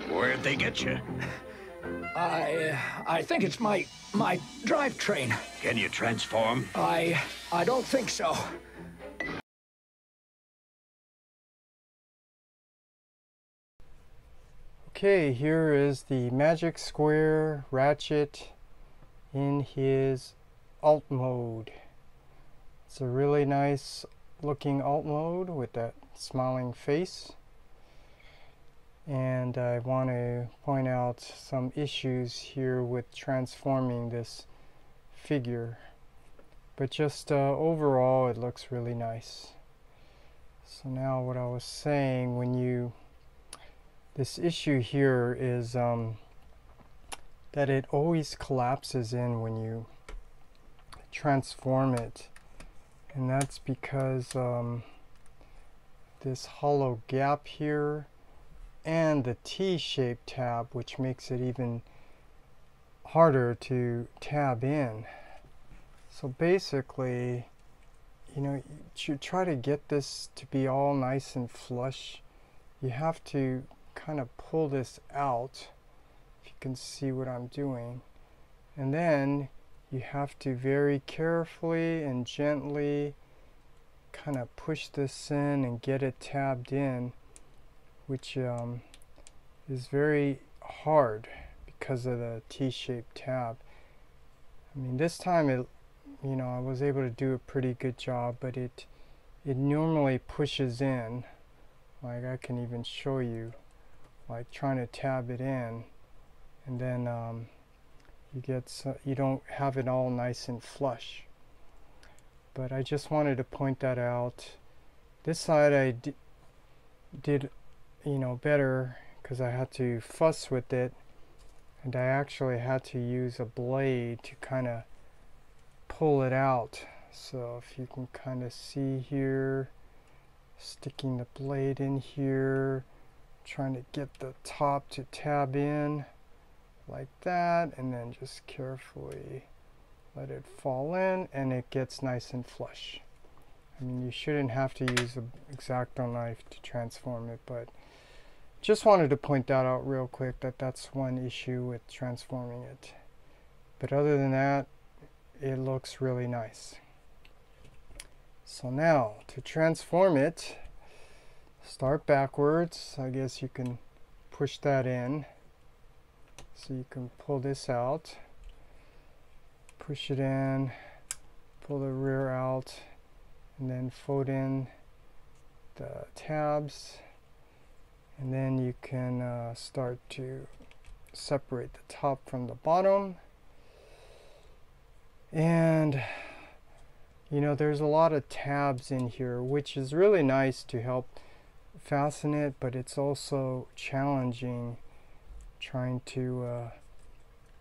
Where'd they get you? I think it's my drivetrain. Can you transform? I don't think so. Okay, here is the Magic Square Ratchet in his alt mode. It's a really nice looking alt mode with that smiling face. And I want to point out some issues here with transforming this figure. But just overall, it looks really nice. So now what I was saying, this issue here is that it always collapses in when you transform it. And that's because this hollow gap here and the T-shaped tab, which makes it even harder to tab in. So basically, you should try to get this to be all nice and flush. You have to kind of pull this out, if you can see what I'm doing. And then you have to very carefully and gently kind of push this in and get it tabbed in, which is very hard because of the T-shaped tab. I mean, this time I was able to do a pretty good job, but it normally pushes in. Like, I can even show you, like trying to tab it in, and then you don't have it all nice and flush. But I just wanted to point that out. This side I did better because I had to fuss with it, and I actually had to use a blade to kind of pull it out. So if you can kind of see here, sticking the blade in here, trying to get the top to tab in like that, and then just carefully let it fall in, and it gets nice and flush. I mean, you shouldn't have to use an X-Acto knife to transform it, but just wanted to point that out real quick, that's one issue with transforming it. But other than that, it looks really nice. So now, to transform it, start backwards. I guess you can push that in. So you can pull this out, push it in, pull the rear out, and then fold in the tabs. And then you can start to separate the top from the bottom. And there's a lot of tabs in here, which is really nice to help fasten it, but it's also challenging trying to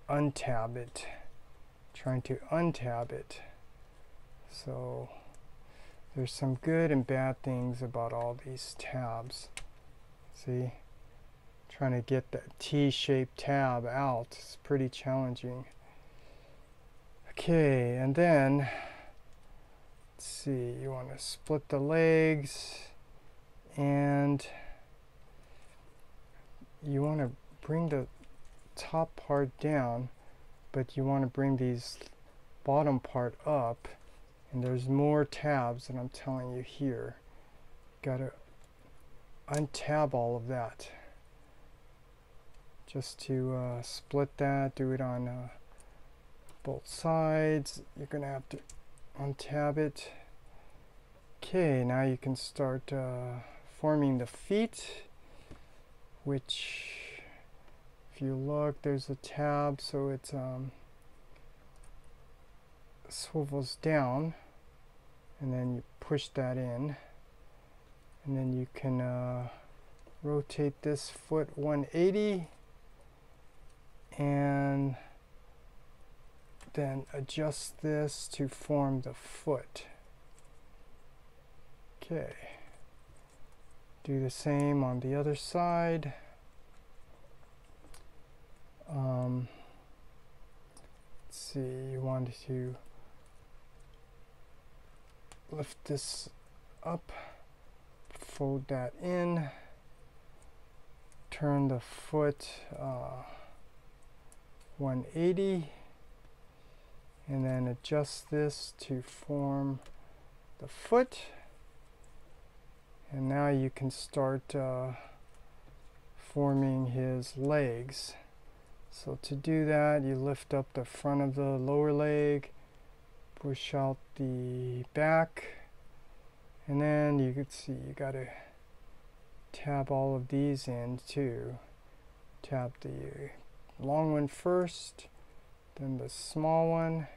untab it. So there's some good and bad things about all these tabs. See, trying to get that T-shaped tab out is pretty challenging. Okay, and then let's see, you want to split the legs, and you want to bring the top part down, but you want to bring these bottom part up, and there's more tabs that I'm telling you here. Gotta untab all of that just to split that. Do it on both sides. You're gonna have to untab it. Okay, now you can start forming the feet, which if you look, there's a tab, so it's swivels down, and then you push that in, and then you can rotate this foot 180 and then adjust this to form the foot. Okay, do the same on the other side. Let's see, you want to lift this up, fold that in, turn the foot 180, and then adjust this to form the foot. And now you can start forming his legs. So to do that, you lift up the front of the lower leg, push out the back, and then you can see you got to tab all of these in too. Tab the long one first, then the small one,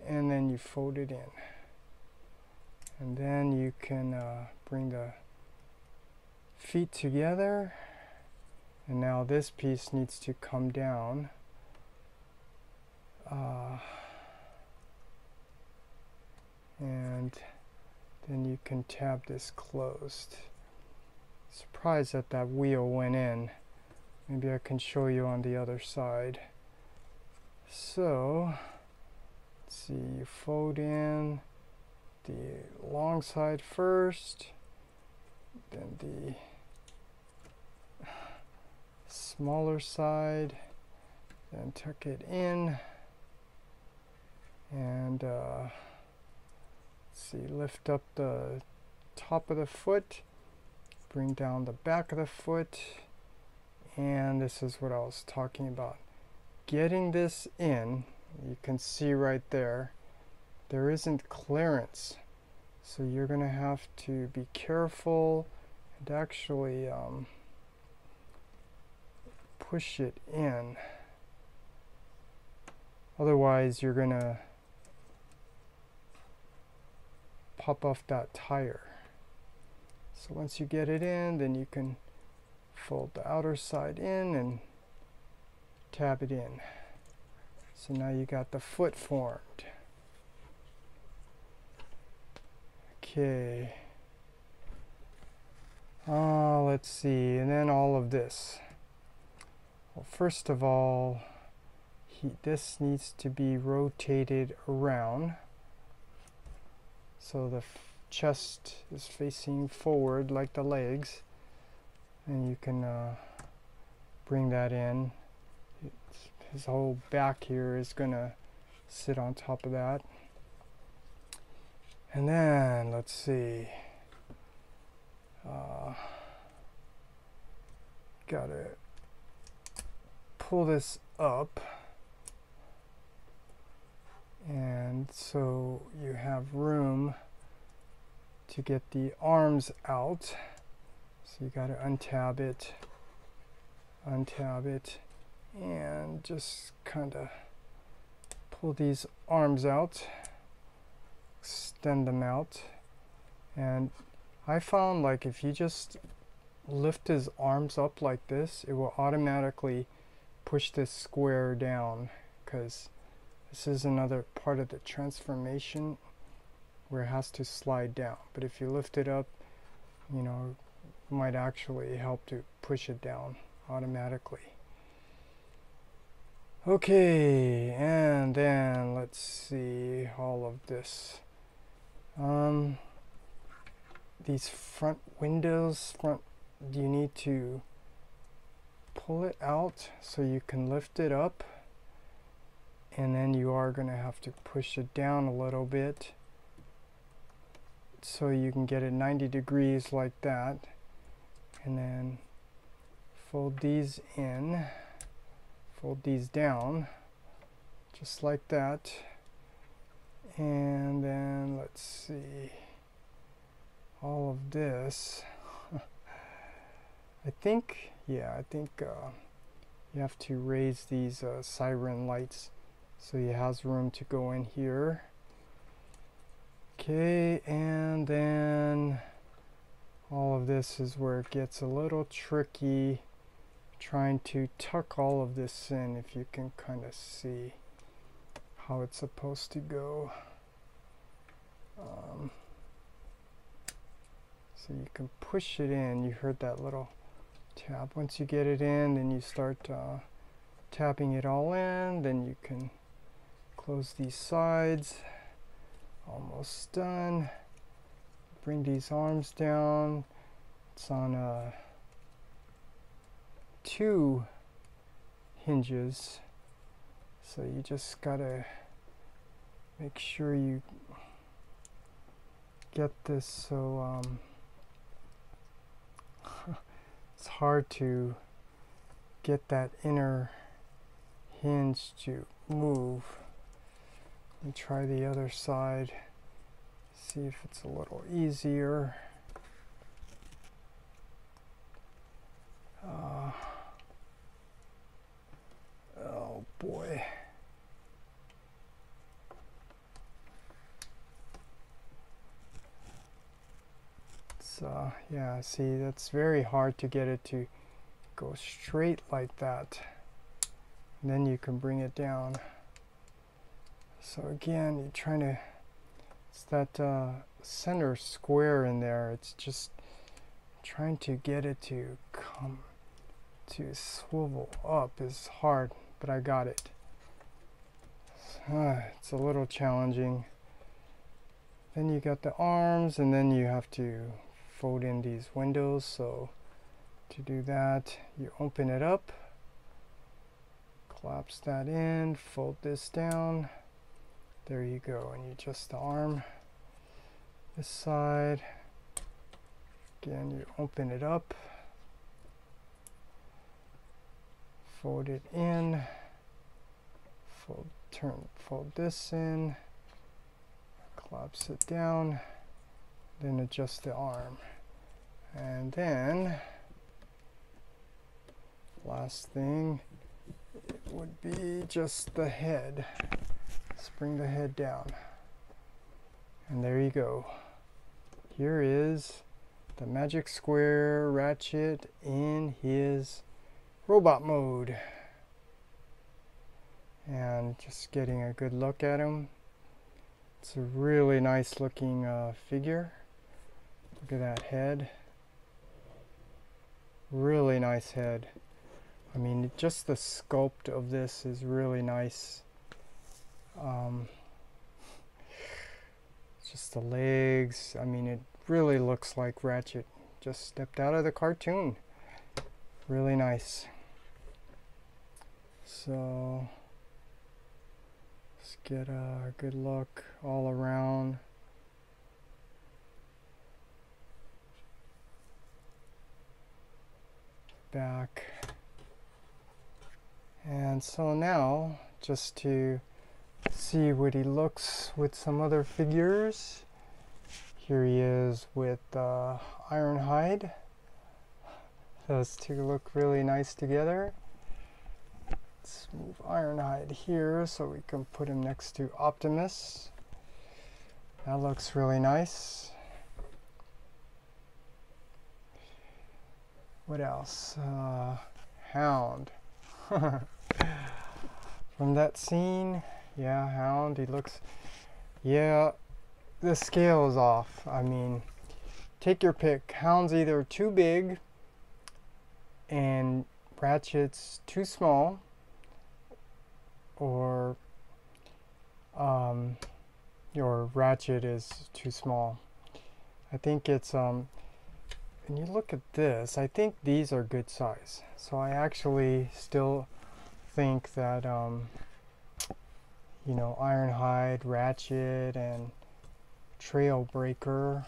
and then you fold it in. And then you can bring the feet together, and now this piece needs to come down. And then you can tab this closed. Surprised that that wheel went in. Maybe I can show you on the other side. So, let's see, you fold in the long side first, then the smaller side, then tuck it in, and let's see, lift up the top of the foot, bring down the back of the foot, and this is what I was talking about. Getting this in, you can see right there, there isn't clearance, so you're going to have to be careful and actually push it in. Otherwise you're going to pop off that tire. So once you get it in, then you can fold the outer side in and tab it in. So now you got the foot formed. Okay. Let's see, and then all of this. Well, first of all, this needs to be rotated around. So the chest is facing forward like the legs, and you can bring that in. His whole back here is gonna sit on top of that. And then let's see, gotta pull this up, and so you have room to get the arms out. So you gotta untab it, and just kind of pull these arms out, extend them out. And I found, like, if you just lift his arms up like this, it will automatically push this square down, because this is another part of the transformation where it has to slide down. But if you lift it up, you know, it might actually help to push it down automatically. Okay, and then let's see all of this. These front windows, you need to pull it out so you can lift it up, and then you are going to have to push it down a little bit so you can get it 90 degrees like that, and then fold these in, fold these down just like that, and then let's see, all of this. I think you have to raise these siren lights so it has room to go in here. Okay, and then all of this is where it gets a little tricky, trying to tuck all of this in, if you can kind of see how it's supposed to go. So you can push it in. You heard that little tab. Once you get it in, then you start tapping it all in. Then you can close these sides. Almost done. bring these arms down. It's on 2 hinges, so you just gotta make sure you get this so it's hard to get that inner hinge to move. Let me try the other side, see if it's a little easier. Oh boy. So yeah, see, that's very hard to get it to go straight like that. And then you can bring it down. So again, you're trying to, it's that center square in there. It's just trying to get it to come to swivel up is hard, but I got it. It's a little challenging. Then you got the arms, and then you have to fold in these windows. So to do that, you open it up, collapse that in, fold this down. There you go, and you adjust the arm. This side, again, you open it up, fold it in, fold this in, collapse it down, then adjust the arm. And then, last thing, it would be just the head. Let's bring the head down. And there you go. Here is the Magic Square Ratchet in his robot mode. And just getting a good look at him. It's a really nice looking figure. Look at that head. Really nice head. I mean, just the sculpt of this is really nice. Just the legs. I mean, it really looks like Ratchet just stepped out of the cartoon. Really nice. So let's get a good look all around. Back. And so now, just to see what he looks with some other figures. Here he is with Ironhide. Those two look really nice together. Let's move Ironhide here so we can put him next to Optimus. That looks really nice. What else? Hound. From that scene, yeah, Hound, he looks, yeah, the scale is off. I mean, take your pick. Hound's either too big and Ratchet's too small, or your Ratchet is too small. I think it's when you look at this, I think these are good size. So I actually still think that you know, Ironhide, Ratchet, and Trailbreaker,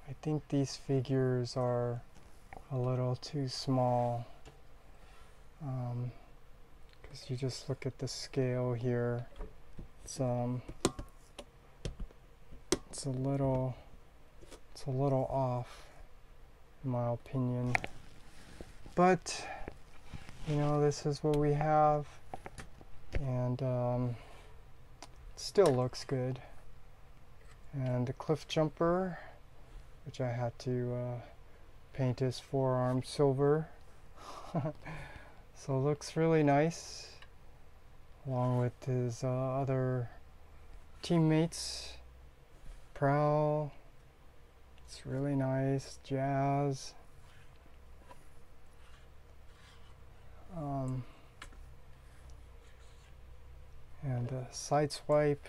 I think these figures are a little too small. Because you just look at the scale here, it's a little off, in my opinion. But you know, this is what we have, and it still looks good. And the Cliff Jumper, which I had to paint his forearm silver. So it looks really nice, along with his other teammates. Prowl, it's really nice. Jazz. And Sideswipe.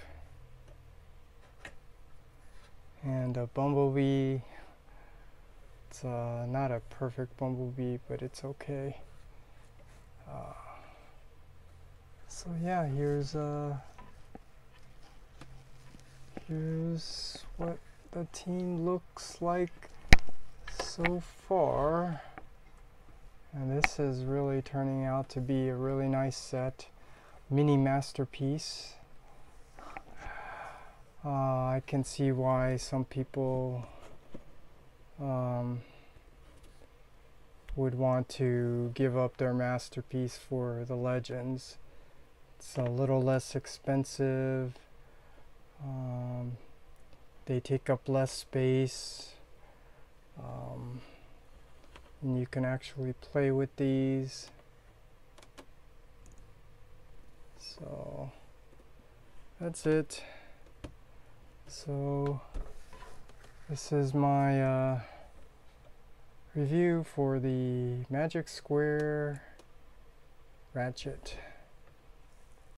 And a bumblebee. It's not a perfect bumblebee, but it's okay. So yeah, here's what the team looks like so far. And this is really turning out to be a really nice set. Mini masterpiece. I can see why some people would want to give up their masterpiece for the Legends. It's a little less expensive. They take up less space. And you can actually play with these. So that's it. So this is my review for the Magic Square Ratchet.